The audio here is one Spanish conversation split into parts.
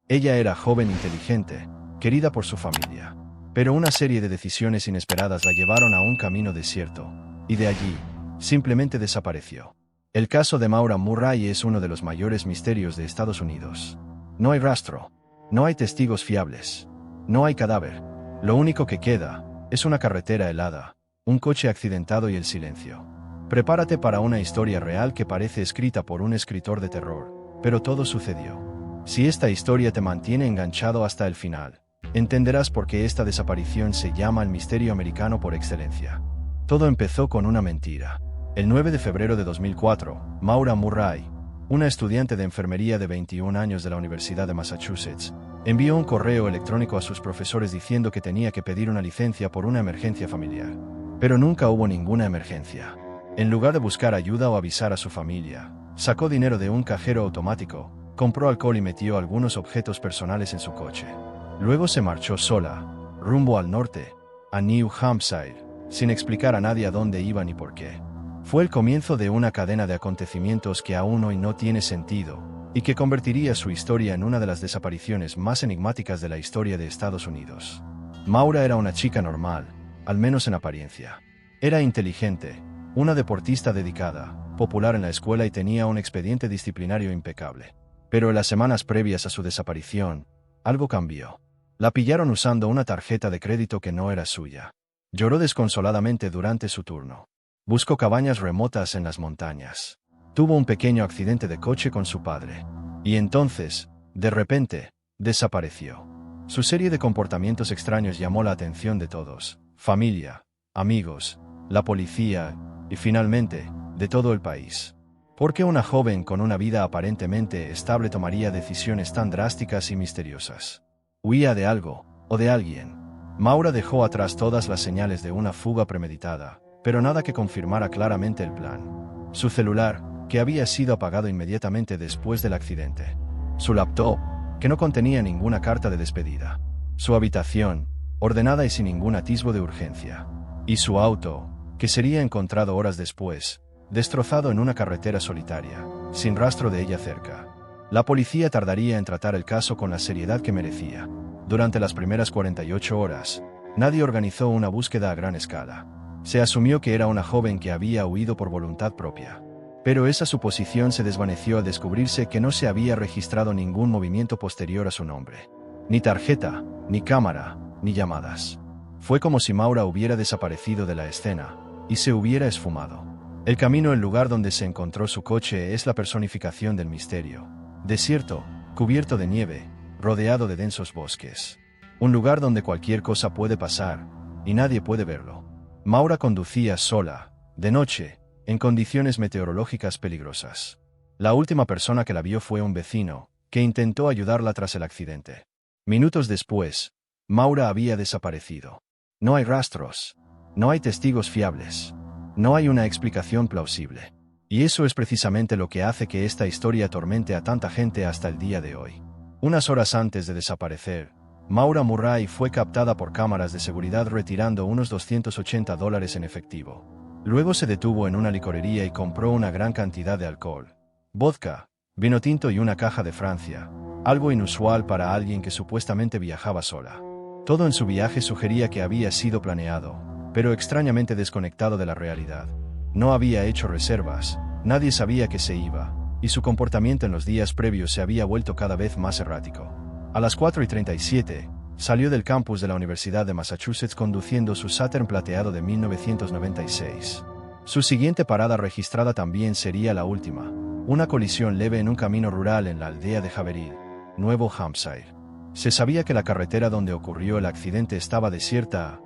Ella era joven, inteligente, querida por su familia. Pero una serie de decisiones inesperadas la llevaron a un camino desierto, y de allí, simplemente desapareció. El caso de Maura Murray es uno de los mayores misterios de Estados Unidos. No hay rastro, no hay testigos fiables, no hay cadáver. Lo único que queda es una carretera helada, un coche accidentado y el silencio. Prepárate para una historia real que parece escrita por un escritor de terror, pero todo sucedió. Si esta historia te mantiene enganchado hasta el final, entenderás por qué esta desaparición se llama el misterio americano por excelencia. Todo empezó con una mentira. El 9 de febrero de 2004, Maura Murray, una estudiante de enfermería de 21 años de la Universidad de Massachusetts, envió un correo electrónico a sus profesores diciendo que tenía que pedir una licencia por una emergencia familiar. Pero nunca hubo ninguna emergencia. En lugar de buscar ayuda o avisar a su familia, sacó dinero de un cajero automático, compró alcohol y metió algunos objetos personales en su coche. Luego se marchó sola, rumbo al norte, a New Hampshire, sin explicar a nadie a dónde iba ni por qué. Fue el comienzo de una cadena de acontecimientos que aún hoy no tiene sentido, y que convertiría su historia en una de las desapariciones más enigmáticas de la historia de Estados Unidos. Maura era una chica normal, al menos en apariencia. Era inteligente, una deportista dedicada, popular en la escuela y tenía un expediente disciplinario impecable. Pero en las semanas previas a su desaparición, algo cambió. La pillaron usando una tarjeta de crédito que no era suya. Lloró desconsoladamente durante su turno. Buscó cabañas remotas en las montañas. Tuvo un pequeño accidente de coche con su padre. Y entonces, de repente, desapareció. Su serie de comportamientos extraños llamó la atención de todos: familia, amigos, la policía y finalmente, de todo el país. ¿Por qué una joven con una vida aparentemente estable tomaría decisiones tan drásticas y misteriosas? ¿Huía de algo o de alguien? Maura dejó atrás todas las señales de una fuga premeditada, pero nada que confirmara claramente el plan. Su celular, que había sido apagado inmediatamente después del accidente. Su laptop, que no contenía ninguna carta de despedida. Su habitación, ordenada y sin ningún atisbo de urgencia. Y su auto, que sería encontrado horas después, destrozado en una carretera solitaria, sin rastro de ella cerca. La policía tardaría en tratar el caso con la seriedad que merecía. Durante las primeras 48 horas, nadie organizó una búsqueda a gran escala. Se asumió que era una joven que había huido por voluntad propia. Pero esa suposición se desvaneció al descubrirse que no se había registrado ningún movimiento posterior a su nombre. Ni tarjeta, ni cámara, ni llamadas. Fue como si Maura hubiera desaparecido de la escena y se hubiera esfumado. El camino al lugar donde se encontró su coche es la personificación del misterio. Desierto, cubierto de nieve, rodeado de densos bosques. Un lugar donde cualquier cosa puede pasar, y nadie puede verlo. Maura conducía sola, de noche, en condiciones meteorológicas peligrosas. La última persona que la vio fue un vecino, que intentó ayudarla tras el accidente. Minutos después, Maura había desaparecido. No hay rastros. No hay testigos fiables. No hay una explicación plausible. Y eso es precisamente lo que hace que esta historia atormente a tanta gente hasta el día de hoy. Unas horas antes de desaparecer, Maura Murray fue captada por cámaras de seguridad retirando unos $280 en efectivo. Luego se detuvo en una licorería y compró una gran cantidad de alcohol, vodka, vino tinto y una caja de Francia, algo inusual para alguien que supuestamente viajaba sola. Todo en su viaje sugería que había sido planeado, pero extrañamente desconectado de la realidad. No había hecho reservas, nadie sabía que se iba, y su comportamiento en los días previos se había vuelto cada vez más errático. A las 4:37, salió del campus de la Universidad de Massachusetts conduciendo su Saturn plateado de 1996. Su siguiente parada registrada también sería la última, una colisión leve en un camino rural en la aldea de Haverhill, Nuevo Hampshire. Se sabía que la carretera donde ocurrió el accidente estaba desierta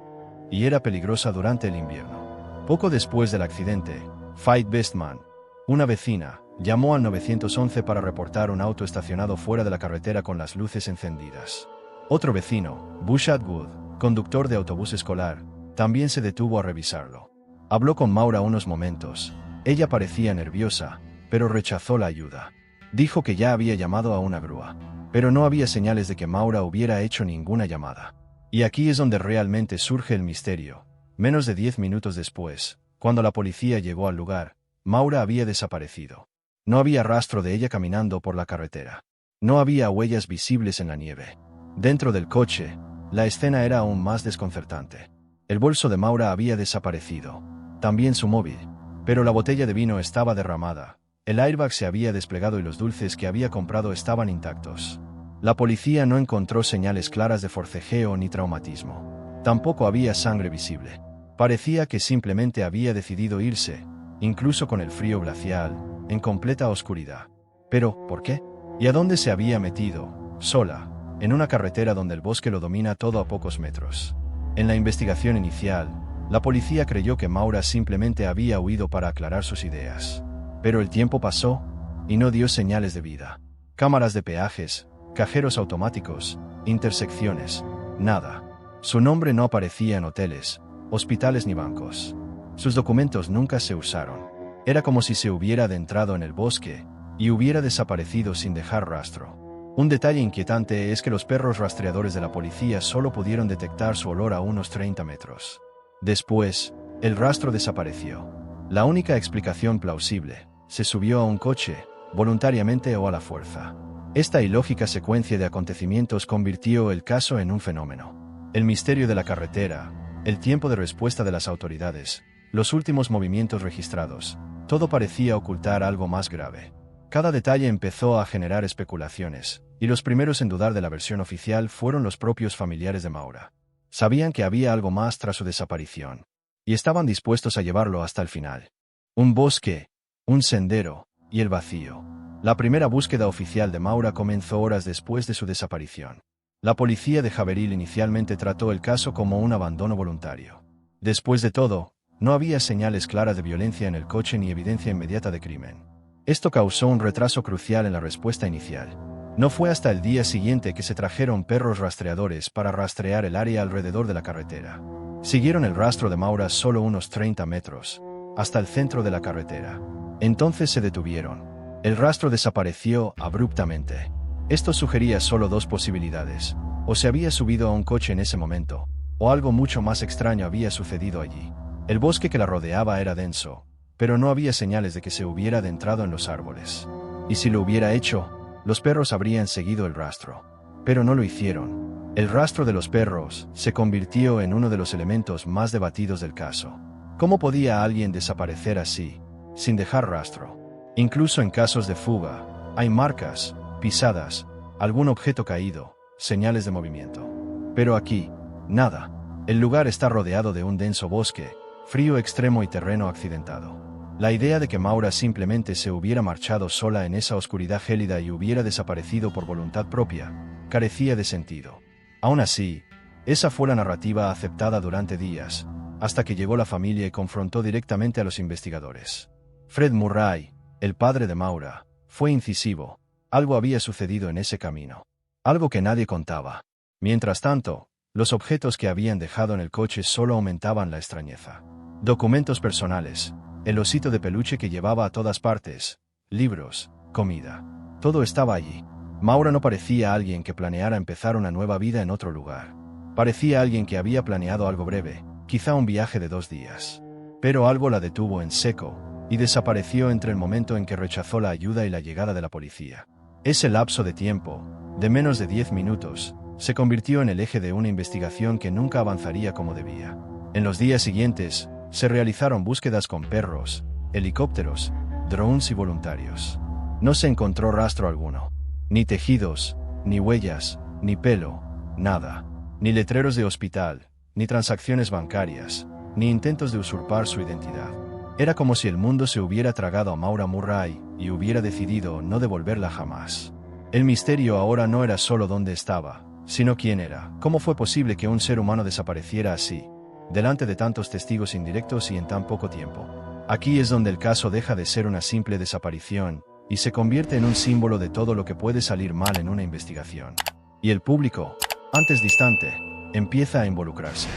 y era peligrosa durante el invierno. Poco después del accidente, Faith Bestman, una vecina, llamó al 911 para reportar un auto estacionado fuera de la carretera con las luces encendidas. Otro vecino, Bush Atwood, conductor de autobús escolar, también se detuvo a revisarlo. Habló con Maura unos momentos. Ella parecía nerviosa, pero rechazó la ayuda. Dijo que ya había llamado a una grúa, pero no había señales de que Maura hubiera hecho ninguna llamada. Y aquí es donde realmente surge el misterio. Menos de 10 minutos después, cuando la policía llegó al lugar, Maura había desaparecido. No había rastro de ella caminando por la carretera. No había huellas visibles en la nieve. Dentro del coche, la escena era aún más desconcertante. El bolso de Maura había desaparecido. También su móvil. Pero la botella de vino estaba derramada. El airbag se había desplegado y los dulces que había comprado estaban intactos. La policía no encontró señales claras de forcejeo ni traumatismo. Tampoco había sangre visible. Parecía que simplemente había decidido irse, incluso con el frío glacial, en completa oscuridad. Pero, ¿por qué? ¿Y a dónde se había metido, sola, en una carretera donde el bosque lo domina todo a pocos metros? En la investigación inicial, la policía creyó que Maura simplemente había huido para aclarar sus ideas. Pero el tiempo pasó, y no dio señales de vida. Cámaras de peajes, cajeros automáticos, intersecciones, nada. Su nombre no aparecía en hoteles, hospitales ni bancos. Sus documentos nunca se usaron. Era como si se hubiera adentrado en el bosque y hubiera desaparecido sin dejar rastro. Un detalle inquietante es que los perros rastreadores de la policía solo pudieron detectar su olor a unos 30 metros. Después, el rastro desapareció. La única explicación plausible: se subió a un coche, voluntariamente o a la fuerza. Esta ilógica secuencia de acontecimientos convirtió el caso en un fenómeno. El misterio de la carretera, el tiempo de respuesta de las autoridades, los últimos movimientos registrados, todo parecía ocultar algo más grave. Cada detalle empezó a generar especulaciones, y los primeros en dudar de la versión oficial fueron los propios familiares de Maura. Sabían que había algo más tras su desaparición, y estaban dispuestos a llevarlo hasta el final. Un bosque, un sendero, y el vacío. La primera búsqueda oficial de Maura comenzó horas después de su desaparición. La policía de Haverhill inicialmente trató el caso como un abandono voluntario. Después de todo, no había señales claras de violencia en el coche ni evidencia inmediata de crimen. Esto causó un retraso crucial en la respuesta inicial. No fue hasta el día siguiente que se trajeron perros rastreadores para rastrear el área alrededor de la carretera. Siguieron el rastro de Maura solo unos 30 metros, hasta el centro de la carretera. Entonces se detuvieron. El rastro desapareció abruptamente. Esto sugería solo dos posibilidades: o se había subido a un coche en ese momento, o algo mucho más extraño había sucedido allí. El bosque que la rodeaba era denso, pero no había señales de que se hubiera adentrado en los árboles. Y si lo hubiera hecho, los perros habrían seguido el rastro. Pero no lo hicieron. El rastro de los perros se convirtió en uno de los elementos más debatidos del caso. ¿Cómo podía alguien desaparecer así, sin dejar rastro? Incluso en casos de fuga, hay marcas, pisadas, algún objeto caído, señales de movimiento. Pero aquí, nada. El lugar está rodeado de un denso bosque, frío extremo y terreno accidentado. La idea de que Maura simplemente se hubiera marchado sola en esa oscuridad gélida y hubiera desaparecido por voluntad propia, carecía de sentido. Aún así, esa fue la narrativa aceptada durante días, hasta que llegó la familia y confrontó directamente a los investigadores. Fred Murray, el padre de Maura, fue incisivo. Algo había sucedido en ese camino. Algo que nadie contaba. Mientras tanto, los objetos que habían dejado en el coche solo aumentaban la extrañeza. Documentos personales, el osito de peluche que llevaba a todas partes, libros, comida. Todo estaba allí. Maura no parecía alguien que planeara empezar una nueva vida en otro lugar. Parecía alguien que había planeado algo breve, quizá un viaje de 2 días. Pero algo la detuvo en seco, y desapareció entre el momento en que rechazó la ayuda y la llegada de la policía. Ese lapso de tiempo, de menos de 10 minutos, se convirtió en el eje de una investigación que nunca avanzaría como debía. En los días siguientes, se realizaron búsquedas con perros, helicópteros, drones y voluntarios. No se encontró rastro alguno. Ni tejidos, ni huellas, ni pelo, nada. Ni letreros de hospital, ni transacciones bancarias, ni intentos de usurpar su identidad. Era como si el mundo se hubiera tragado a Maura Murray y hubiera decidido no devolverla jamás. El misterio ahora no era solo dónde estaba, sino quién era. ¿Cómo fue posible que un ser humano desapareciera así, delante de tantos testigos indirectos y en tan poco tiempo? Aquí es donde el caso deja de ser una simple desaparición y se convierte en un símbolo de todo lo que puede salir mal en una investigación. Y el público, antes distante, empieza a involucrarse.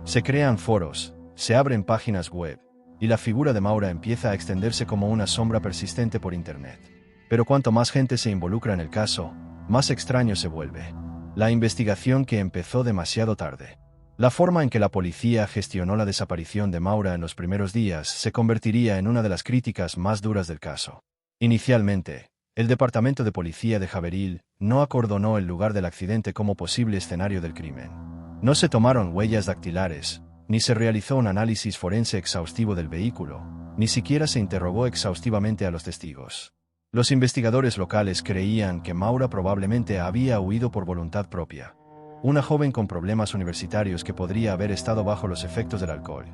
Se crean foros, se abren páginas web, y la figura de Maura empieza a extenderse como una sombra persistente por Internet. Pero cuanto más gente se involucra en el caso, más extraño se vuelve. La investigación que empezó demasiado tarde. La forma en que la policía gestionó la desaparición de Maura en los primeros días se convertiría en una de las críticas más duras del caso. Inicialmente, El departamento de policía de Haverhill no acordonó el lugar del accidente como posible escenario del crimen. No se tomaron huellas dactilares, ni se realizó un análisis forense exhaustivo del vehículo, ni siquiera se interrogó exhaustivamente a los testigos. Los investigadores locales creían que Maura probablemente había huido por voluntad propia. Una joven con problemas universitarios que podría haber estado bajo los efectos del alcohol.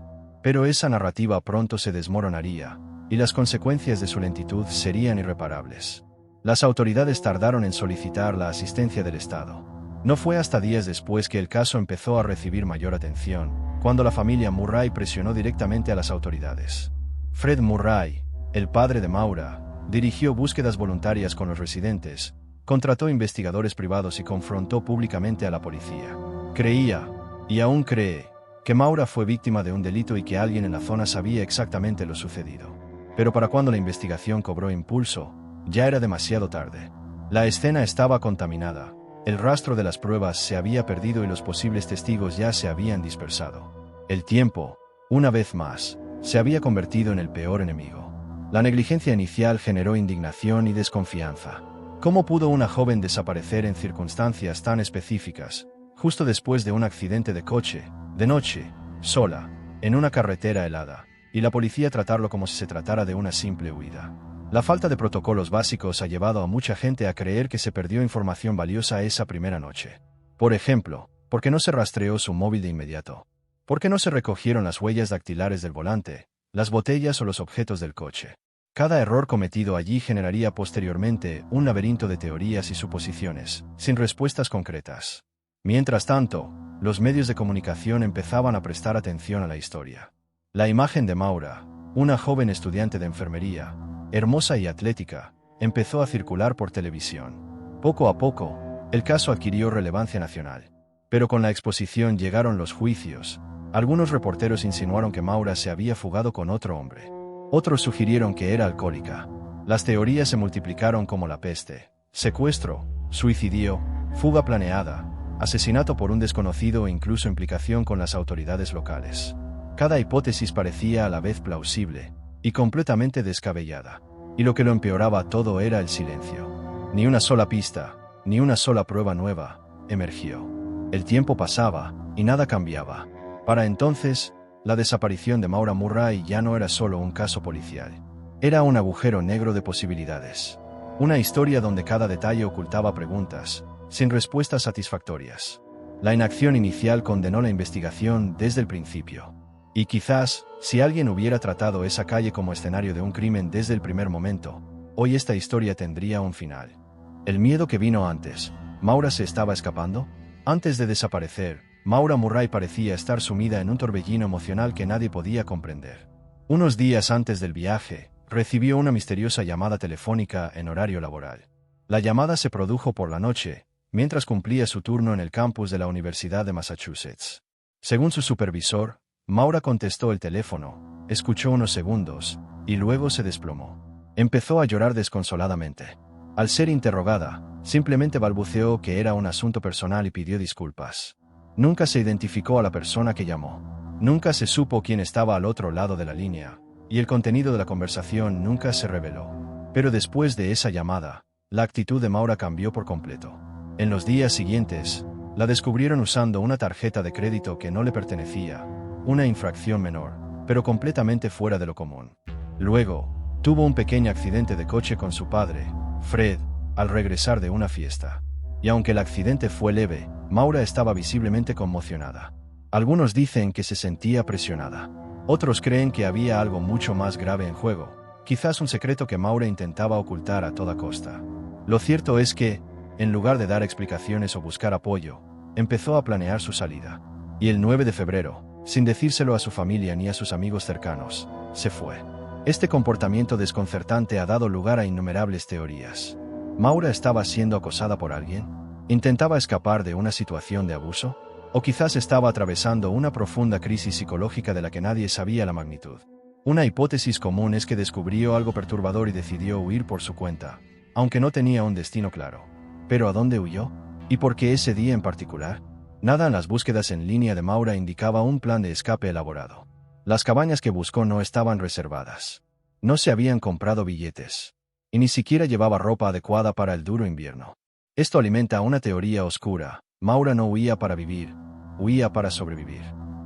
Pero esa narrativa pronto se desmoronaría, y las consecuencias de su lentitud serían irreparables. Las autoridades tardaron en solicitar la asistencia del Estado. No fue hasta días después que el caso empezó a recibir mayor atención, cuando la familia Murray presionó directamente a las autoridades. Fred Murray, el padre de Maura, dirigió búsquedas voluntarias con los residentes, contrató investigadores privados y confrontó públicamente a la policía. Creía, y aún cree, que Maura fue víctima de un delito y que alguien en la zona sabía exactamente lo sucedido. Pero para cuando la investigación cobró impulso, ya era demasiado tarde. La escena estaba contaminada, el rastro de las pruebas se había perdido y los posibles testigos ya se habían dispersado. El tiempo, una vez más, se había convertido en el peor enemigo. La negligencia inicial generó indignación y desconfianza. ¿Cómo pudo una joven desaparecer en circunstancias tan específicas, justo después de un accidente de coche, de noche, sola, en una carretera helada, y la policía tratarlo como si se tratara de una simple huida? La falta de protocolos básicos ha llevado a mucha gente a creer que se perdió información valiosa esa primera noche. Por ejemplo, ¿por qué no se rastreó su móvil de inmediato? ¿Por qué no se recogieron las huellas dactilares del volante, las botellas o los objetos del coche? Cada error cometido allí generaría posteriormente un laberinto de teorías y suposiciones, sin respuestas concretas. Mientras tanto, los medios de comunicación empezaban a prestar atención a la historia. La imagen de Maura, una joven estudiante de enfermería, hermosa y atlética, empezó a circular por televisión. Poco a poco, el caso adquirió relevancia nacional. Pero con la exposición llegaron los juicios. Algunos reporteros insinuaron que Maura se había fugado con otro hombre. Otros sugirieron que era alcohólica. Las teorías se multiplicaron como la peste: secuestro, suicidio, fuga planeada, asesinato por un desconocido e incluso implicación con las autoridades locales. Cada hipótesis parecía a la vez plausible y completamente descabellada. Y lo que lo empeoraba todo era el silencio. Ni una sola pista, ni una sola prueba nueva, emergió. El tiempo pasaba, y nada cambiaba. Para entonces, la desaparición de Maura Murray ya no era solo un caso policial. Era un agujero negro de posibilidades. Una historia donde cada detalle ocultaba preguntas, sin respuestas satisfactorias. La inacción inicial condenó la investigación desde el principio. Y quizás, si alguien hubiera tratado esa calle como escenario de un crimen desde el primer momento, hoy esta historia tendría un final. El miedo que vino antes. ¿Maura se estaba escapando? Antes de desaparecer, Maura Murray parecía estar sumida en un torbellino emocional que nadie podía comprender. Unos días antes del viaje, recibió una misteriosa llamada telefónica en horario laboral. La llamada se produjo por la noche, mientras cumplía su turno en el campus de la Universidad de Massachusetts. Según su supervisor, Maura contestó el teléfono, escuchó unos segundos, y luego se desplomó. Empezó a llorar desconsoladamente. Al ser interrogada, simplemente balbuceó que era un asunto personal y pidió disculpas. Nunca se identificó a la persona que llamó. Nunca se supo quién estaba al otro lado de la línea, y el contenido de la conversación nunca se reveló. Pero después de esa llamada, la actitud de Maura cambió por completo. En los días siguientes, la descubrieron usando una tarjeta de crédito que no le pertenecía, una infracción menor, pero completamente fuera de lo común. Luego, tuvo un pequeño accidente de coche con su padre, Fred, al regresar de una fiesta. Y aunque el accidente fue leve, Maura estaba visiblemente conmocionada. Algunos dicen que se sentía presionada. Otros creen que había algo mucho más grave en juego, quizás un secreto que Maura intentaba ocultar a toda costa. Lo cierto es que, en lugar de dar explicaciones o buscar apoyo, empezó a planear su salida. Y el 9 de febrero, sin decírselo a su familia ni a sus amigos cercanos, se fue. Este comportamiento desconcertante ha dado lugar a innumerables teorías. ¿Maura estaba siendo acosada por alguien? ¿Intentaba escapar de una situación de abuso? ¿O quizás estaba atravesando una profunda crisis psicológica de la que nadie sabía la magnitud? Una hipótesis común es que descubrió algo perturbador y decidió huir por su cuenta, aunque no tenía un destino claro. ¿Pero a dónde huyó? ¿Y por qué ese día en particular? Nada en las búsquedas en línea de Maura indicaba un plan de escape elaborado. Las cabañas que buscó no estaban reservadas. No se habían comprado billetes. y ni siquiera llevaba ropa adecuada para el duro invierno. Esto alimenta una teoría oscura. Maura no huía para vivir, huía para sobrevivir.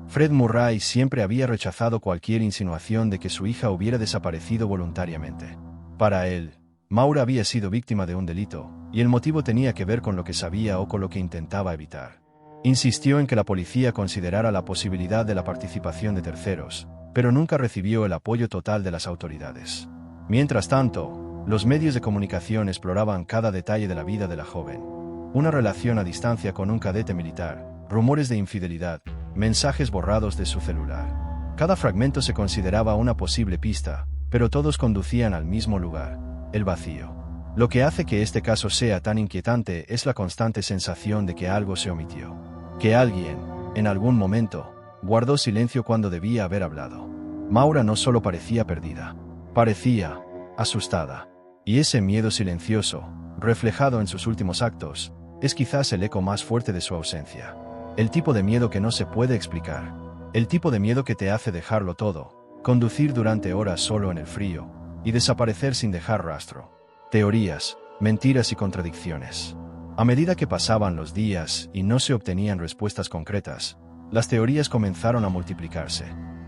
Fred Murray siempre había rechazado cualquier insinuación de que su hija hubiera desaparecido voluntariamente. Para él, Maura había sido víctima de un delito, y el motivo tenía que ver con lo que sabía o con lo que intentaba evitar. Insistió en que la policía considerara la posibilidad de la participación de terceros, pero nunca recibió el apoyo total de las autoridades. Mientras tanto, los medios de comunicación exploraban cada detalle de la vida de la joven. Una relación a distancia con un cadete militar, rumores de infidelidad, mensajes borrados de su celular. Cada fragmento se consideraba una posible pista, pero todos conducían al mismo lugar, el vacío. Lo que hace que este caso sea tan inquietante es la constante sensación de que algo se omitió. Que alguien, en algún momento, guardó silencio cuando debía haber hablado. Maura no solo parecía perdida, parecía asustada. Y ese miedo silencioso, reflejado en sus últimos actos, es quizás el eco más fuerte de su ausencia. El tipo de miedo que no se puede explicar. El tipo de miedo que te hace dejarlo todo, conducir durante horas solo en el frío, y desaparecer sin dejar rastro. Teorías, mentiras y contradicciones. A medida que pasaban los días y no se obtenían respuestas concretas, las teorías comenzaron a multiplicarse.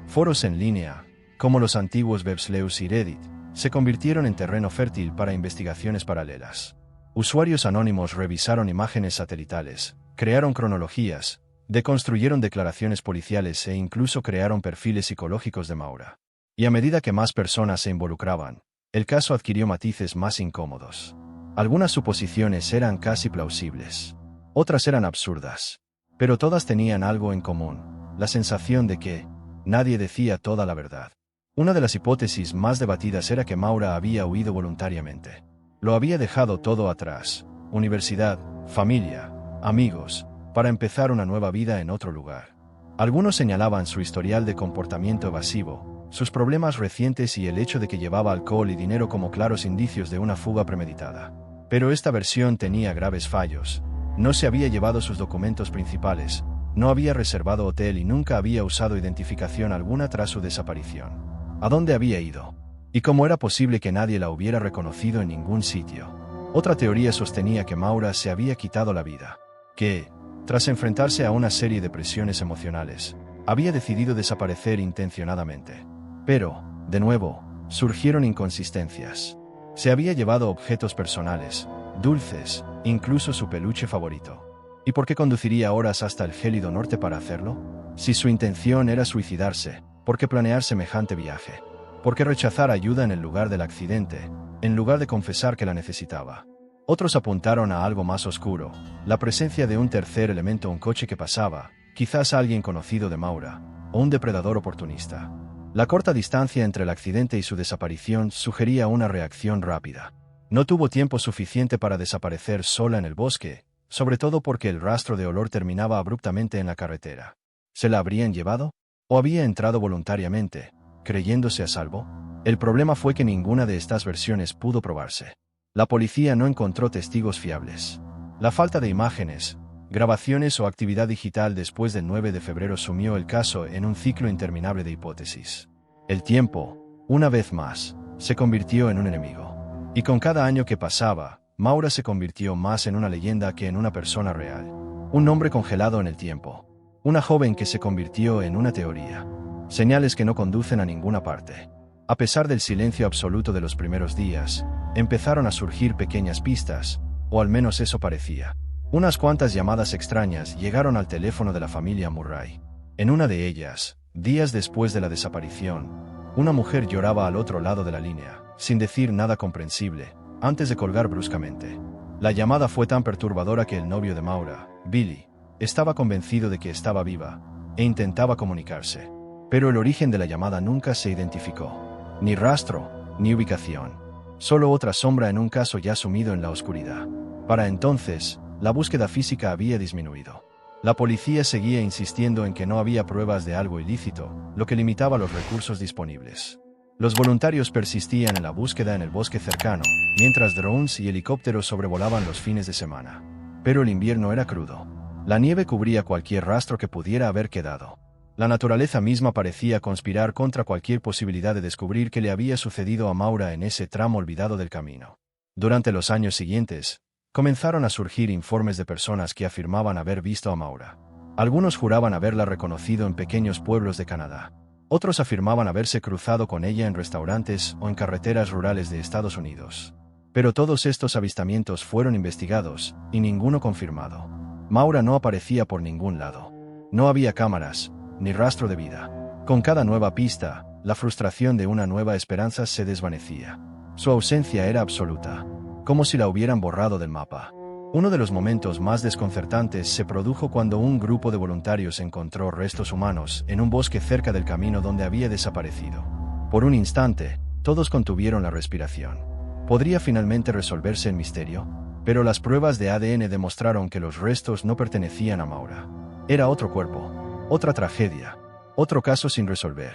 Foros en línea, como los antiguos Websleus y Reddit, se convirtieron en terreno fértil para investigaciones paralelas. Usuarios anónimos revisaron imágenes satelitales, crearon cronologías, deconstruyeron declaraciones policiales e incluso crearon perfiles psicológicos de Maura. Y a medida que más personas se involucraban, el caso adquirió matices más incómodos. Algunas suposiciones eran casi plausibles. Otras eran absurdas. Pero todas tenían algo en común, la sensación de que nadie decía toda la verdad. Una de las hipótesis más debatidas era que Maura había huido voluntariamente. Lo había dejado todo atrás, universidad, familia, amigos, para empezar una nueva vida en otro lugar. Algunos señalaban su historial de comportamiento evasivo, sus problemas recientes y el hecho de que llevaba alcohol y dinero como claros indicios de una fuga premeditada. Pero esta versión tenía graves fallos. No se había llevado sus documentos principales, no había reservado hotel y nunca había usado identificación alguna tras su desaparición. ¿A dónde había ido? ¿Y cómo era posible que nadie la hubiera reconocido en ningún sitio? Otra teoría sostenía que Maura se había quitado la vida, que, tras enfrentarse a una serie de presiones emocionales, había decidido desaparecer intencionadamente. Pero, de nuevo, surgieron inconsistencias. Se había llevado objetos personales, dulces, incluso su peluche favorito. ¿Y por qué conduciría horas hasta el gélido norte para hacerlo? Si su intención era suicidarse, ¿por qué planear semejante viaje? ¿Por qué rechazar ayuda en el lugar del accidente, en lugar de confesar que la necesitaba? Otros apuntaron a algo más oscuro, la presencia de un tercer elemento, un coche que pasaba, quizás alguien conocido de Maura, o un depredador oportunista. La corta distancia entre el accidente y su desaparición sugería una reacción rápida. No tuvo tiempo suficiente para desaparecer sola en el bosque, sobre todo porque el rastro de olor terminaba abruptamente en la carretera. ¿Se la habrían llevado? ¿O había entrado voluntariamente, creyéndose a salvo? El problema fue que ninguna de estas versiones pudo probarse. La policía no encontró testigos fiables. La falta de imágenes, grabaciones o actividad digital después del 9 de febrero sumió el caso en un ciclo interminable de hipótesis. El tiempo, una vez más, se convirtió en un enemigo. Y con cada año que pasaba, Maura se convirtió más en una leyenda que en una persona real. Un nombre congelado en el tiempo. Una joven que se convirtió en una teoría. Señales que no conducen a ninguna parte. A pesar del silencio absoluto de los primeros días, empezaron a surgir pequeñas pistas, o al menos eso parecía. Unas cuantas llamadas extrañas llegaron al teléfono de la familia Murray. En una de ellas, días después de la desaparición, una mujer lloraba al otro lado de la línea, sin decir nada comprensible, antes de colgar bruscamente. La llamada fue tan perturbadora que el novio de Maura, Billy, estaba convencido de que estaba viva, e intentaba comunicarse. Pero el origen de la llamada nunca se identificó. Ni rastro, ni ubicación. Solo otra sombra en un caso ya sumido en la oscuridad. Para entonces, la búsqueda física había disminuido. La policía seguía insistiendo en que no había pruebas de algo ilícito, lo que limitaba los recursos disponibles. Los voluntarios persistían en la búsqueda en el bosque cercano, mientras drones y helicópteros sobrevolaban los fines de semana. Pero el invierno era crudo. La nieve cubría cualquier rastro que pudiera haber quedado. La naturaleza misma parecía conspirar contra cualquier posibilidad de descubrir qué le había sucedido a Maura en ese tramo olvidado del camino. Durante los años siguientes, comenzaron a surgir informes de personas que afirmaban haber visto a Maura. Algunos juraban haberla reconocido en pequeños pueblos de Canadá. Otros afirmaban haberse cruzado con ella en restaurantes o en carreteras rurales de Estados Unidos. Pero todos estos avistamientos fueron investigados, y ninguno confirmado. Maura no aparecía por ningún lado. No había cámaras, ni rastro de vida. Con cada nueva pista, la frustración de una nueva esperanza se desvanecía. Su ausencia era absoluta, como si la hubieran borrado del mapa. Uno de los momentos más desconcertantes se produjo cuando un grupo de voluntarios encontró restos humanos en un bosque cerca del camino donde había desaparecido. Por un instante, todos contuvieron la respiración. ¿Podría finalmente resolverse el misterio? Pero las pruebas de ADN demostraron que los restos no pertenecían a Maura. Era otro cuerpo, otra tragedia, otro caso sin resolver.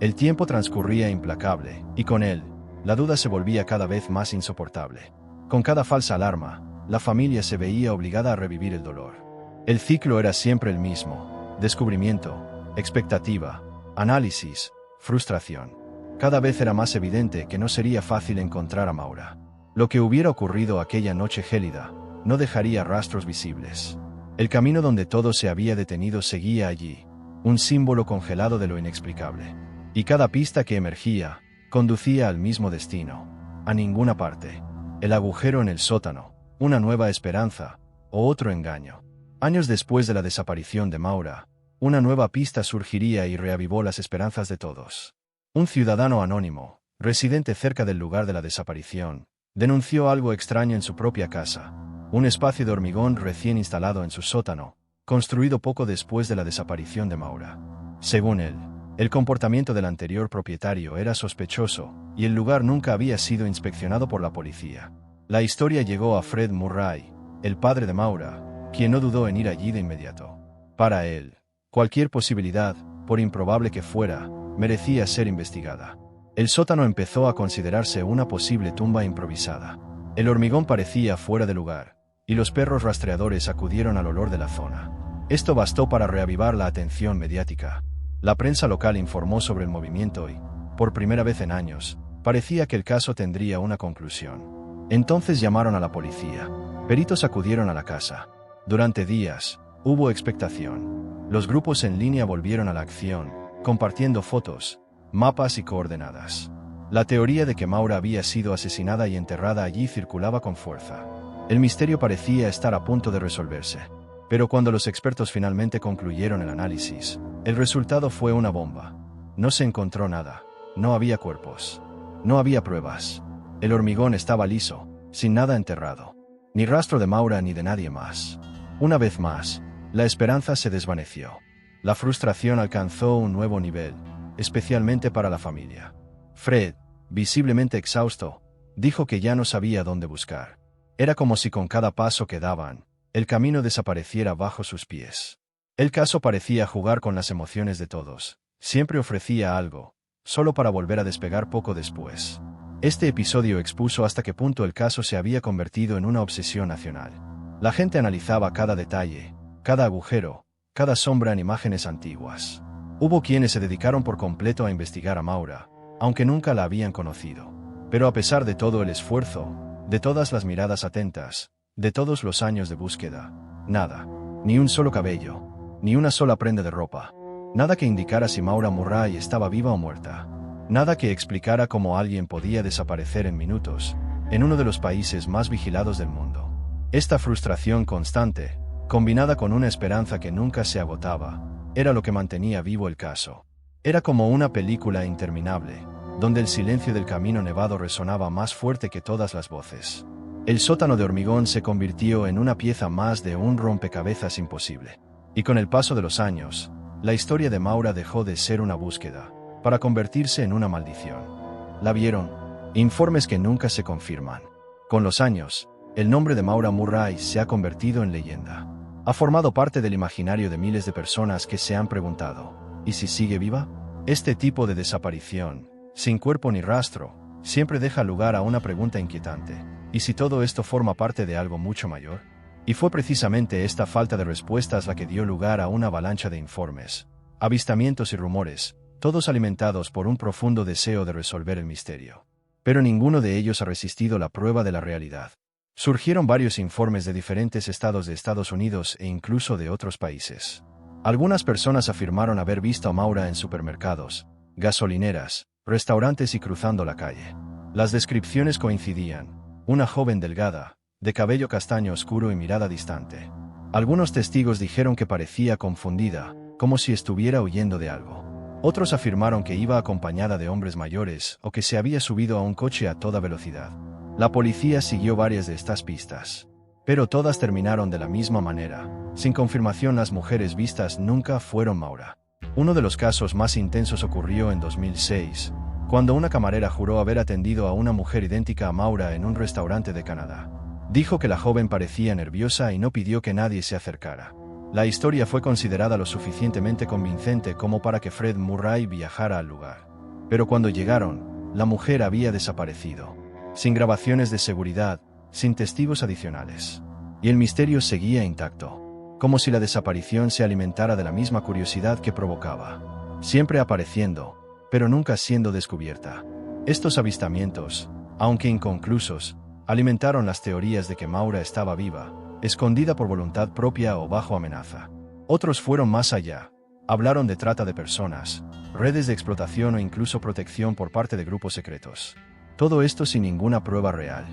El tiempo transcurría implacable, y con él, la duda se volvía cada vez más insoportable. Con cada falsa alarma, la familia se veía obligada a revivir el dolor. El ciclo era siempre el mismo: descubrimiento, expectativa, análisis, frustración. Cada vez era más evidente que no sería fácil encontrar a Maura. Lo que hubiera ocurrido aquella noche gélida no dejaría rastros visibles. El camino donde todo se había detenido seguía allí, un símbolo congelado de lo inexplicable. Y cada pista que emergía conducía al mismo destino, a ninguna parte. El agujero en el sótano, una nueva esperanza, o otro engaño. Años después de la desaparición de Maura, una nueva pista surgiría y reavivó las esperanzas de todos. Un ciudadano anónimo, residente cerca del lugar de la desaparición, denunció algo extraño en su propia casa: un espacio de hormigón recién instalado en su sótano, construido poco después de la desaparición de Maura. Según él, el comportamiento del anterior propietario era sospechoso, y el lugar nunca había sido inspeccionado por la policía. La historia llegó a Fred Murray, el padre de Maura, quien no dudó en ir allí de inmediato. Para él, cualquier posibilidad, por improbable que fuera, merecía ser investigada. El sótano empezó a considerarse una posible tumba improvisada. El hormigón parecía fuera de lugar, y los perros rastreadores acudieron al olor de la zona. Esto bastó para reavivar la atención mediática. La prensa local informó sobre el movimiento y, por primera vez en años, parecía que el caso tendría una conclusión. Entonces llamaron a la policía. Peritos acudieron a la casa. Durante días, hubo expectación. Los grupos en línea volvieron a la acción, compartiendo fotos, mapas y coordenadas. La teoría de que Maura había sido asesinada y enterrada allí circulaba con fuerza. El misterio parecía estar a punto de resolverse. Pero cuando los expertos finalmente concluyeron el análisis, el resultado fue una bomba. No se encontró nada. No había cuerpos. No había pruebas. El hormigón estaba liso, sin nada enterrado. Ni rastro de Maura ni de nadie más. Una vez más, la esperanza se desvaneció. La frustración alcanzó un nuevo nivel, especialmente para la familia. Fred, visiblemente exhausto, dijo que ya no sabía dónde buscar. Era como si con cada paso que daban, el camino desapareciera bajo sus pies. El caso parecía jugar con las emociones de todos. Siempre ofrecía algo, solo para volver a despegar poco después. Este episodio expuso hasta qué punto el caso se había convertido en una obsesión nacional. La gente analizaba cada detalle, cada agujero, cada sombra en imágenes antiguas. Hubo quienes se dedicaron por completo a investigar a Maura, aunque nunca la habían conocido. Pero a pesar de todo el esfuerzo, de todas las miradas atentas, de todos los años de búsqueda, nada, ni un solo cabello, ni una sola prenda de ropa, nada que indicara si Maura Murray estaba viva o muerta, nada que explicara cómo alguien podía desaparecer en minutos, en uno de los países más vigilados del mundo. Esta frustración constante, combinada con una esperanza que nunca se agotaba, era lo que mantenía vivo el caso. Era como una película interminable, donde el silencio del camino nevado resonaba más fuerte que todas las voces. El sótano de hormigón se convirtió en una pieza más de un rompecabezas imposible. Y con el paso de los años, la historia de Maura dejó de ser una búsqueda, para convertirse en una maldición. ¿La vieron? Informes que nunca se confirman. Con los años, el nombre de Maura Murray se ha convertido en leyenda. Ha formado parte del imaginario de miles de personas que se han preguntado: ¿y si sigue viva? Este tipo de desaparición, sin cuerpo ni rastro, siempre deja lugar a una pregunta inquietante: ¿y si todo esto forma parte de algo mucho mayor? Y fue precisamente esta falta de respuestas la que dio lugar a una avalancha de informes, avistamientos y rumores, todos alimentados por un profundo deseo de resolver el misterio. Pero ninguno de ellos ha resistido la prueba de la realidad. Surgieron varios informes de diferentes estados de Estados Unidos e incluso de otros países. Algunas personas afirmaron haber visto a Maura en supermercados, gasolineras, restaurantes y cruzando la calle. Las descripciones coincidían. Una joven delgada, de cabello castaño oscuro y mirada distante. Algunos testigos dijeron que parecía confundida, como si estuviera huyendo de algo. Otros afirmaron que iba acompañada de hombres mayores o que se había subido a un coche a toda velocidad. La policía siguió varias de estas pistas, pero todas terminaron de la misma manera. Sin confirmación, las mujeres vistas nunca fueron Maura. Uno de los casos más intensos ocurrió en 2006, cuando una camarera juró haber atendido a una mujer idéntica a Maura en un restaurante de Canadá. Dijo que la joven parecía nerviosa y no pidió que nadie se acercara. La historia fue considerada lo suficientemente convincente como para que Fred Murray viajara al lugar. Pero cuando llegaron, la mujer había desaparecido, sin grabaciones de seguridad, sin testigos adicionales. Y el misterio seguía intacto, como si la desaparición se alimentara de la misma curiosidad que provocaba. Siempre apareciendo, pero nunca siendo descubierta. Estos avistamientos, aunque inconclusos, alimentaron las teorías de que Maura estaba viva, escondida por voluntad propia o bajo amenaza. Otros fueron más allá. Hablaron de trata de personas, redes de explotación o incluso protección por parte de grupos secretos. Todo esto sin ninguna prueba real.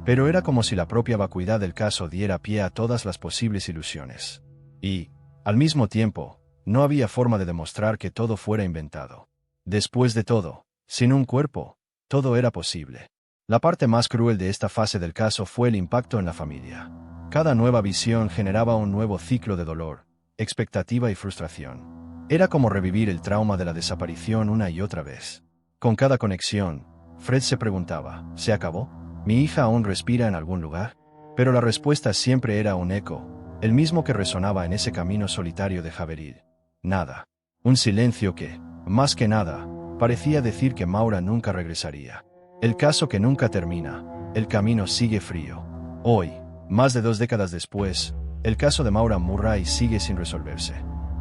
Pero era como si la propia vacuidad del caso diera pie a todas las posibles ilusiones. Y, al mismo tiempo, no había forma de demostrar que todo fuera inventado. Después de todo, sin un cuerpo, todo era posible. La parte más cruel de esta fase del caso fue el impacto en la familia. Cada nueva visión generaba un nuevo ciclo de dolor, expectativa y frustración. Era como revivir el trauma de la desaparición una y otra vez. Con cada conexión, Fred se preguntaba, ¿se acabó? ¿Mi hija aún respira en algún lugar? Pero la respuesta siempre era un eco, el mismo que resonaba en ese camino solitario de Haverhill. Nada. Un silencio que, más que nada, parecía decir que Maura nunca regresaría. El caso que nunca termina, el camino sigue frío. Hoy, más de 2 décadas después, el caso de Maura Murray sigue sin resolverse.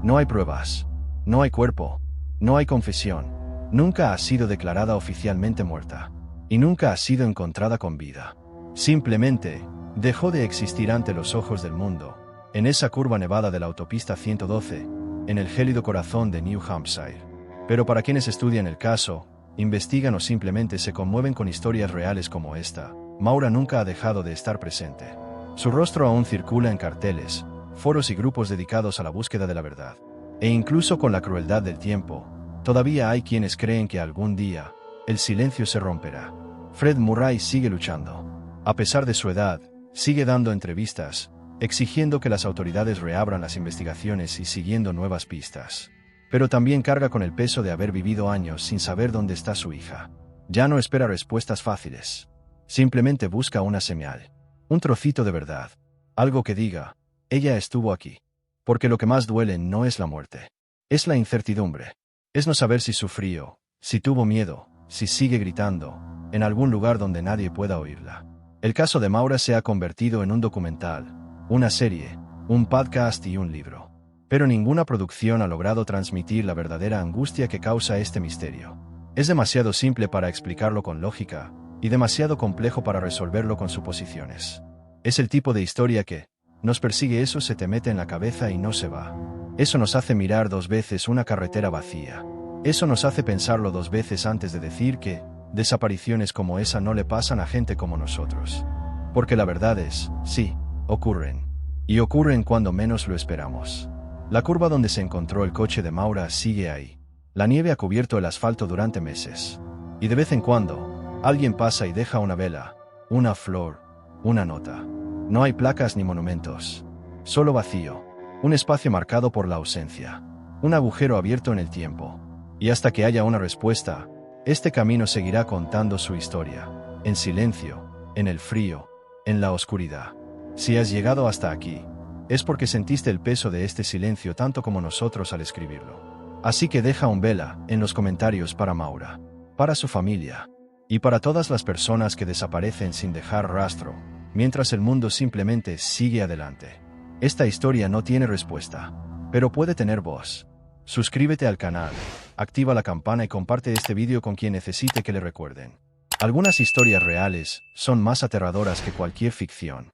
No hay pruebas, no hay cuerpo, no hay confesión, nunca ha sido declarada oficialmente muerta, y nunca ha sido encontrada con vida. Simplemente, dejó de existir ante los ojos del mundo, en esa curva nevada de la autopista 112, en el gélido corazón de New Hampshire. Pero para quienes estudian el caso, investigan o simplemente se conmueven con historias reales como esta, Maura nunca ha dejado de estar presente. Su rostro aún circula en carteles, foros y grupos dedicados a la búsqueda de la verdad. E incluso con la crueldad del tiempo, todavía hay quienes creen que algún día, el silencio se romperá. Fred Murray sigue luchando. A pesar de su edad, sigue dando entrevistas, exigiendo que las autoridades reabran las investigaciones y siguiendo nuevas pistas. Pero también carga con el peso de haber vivido años sin saber dónde está su hija. Ya no espera respuestas fáciles. Simplemente busca una señal. Un trocito de verdad. Algo que diga, ella estuvo aquí. Porque lo que más duele no es la muerte. Es la incertidumbre. Es no saber si sufrió, si tuvo miedo, si sigue gritando, en algún lugar donde nadie pueda oírla. El caso de Maura se ha convertido en un documental, una serie, un podcast y un libro. Pero ninguna producción ha logrado transmitir la verdadera angustia que causa este misterio. Es demasiado simple para explicarlo con lógica, y demasiado complejo para resolverlo con suposiciones. Es el tipo de historia que, nos persigue, eso se te mete en la cabeza y no se va. Eso nos hace mirar 2 veces una carretera vacía. Eso nos hace pensarlo 2 veces antes de decir que, desapariciones como esa no le pasan a gente como nosotros. Porque la verdad es, sí, ocurren. Y ocurren cuando menos lo esperamos. La curva donde se encontró el coche de Maura sigue ahí. La nieve ha cubierto el asfalto durante meses. Y de vez en cuando, alguien pasa y deja una vela, una flor, una nota. No hay placas ni monumentos. Solo vacío. Un espacio marcado por la ausencia. Un agujero abierto en el tiempo. Y hasta que haya una respuesta, este camino seguirá contando su historia. En silencio, en el frío, en la oscuridad. Si has llegado hasta aquí, es porque sentiste el peso de este silencio tanto como nosotros al escribirlo. Así que deja un vela en los comentarios para Maura, para su familia, y para todas las personas que desaparecen sin dejar rastro, mientras el mundo simplemente sigue adelante. Esta historia no tiene respuesta, pero puede tener voz. Suscríbete al canal, activa la campana y comparte este vídeo con quien necesite que le recuerden. Algunas historias reales son más aterradoras que cualquier ficción.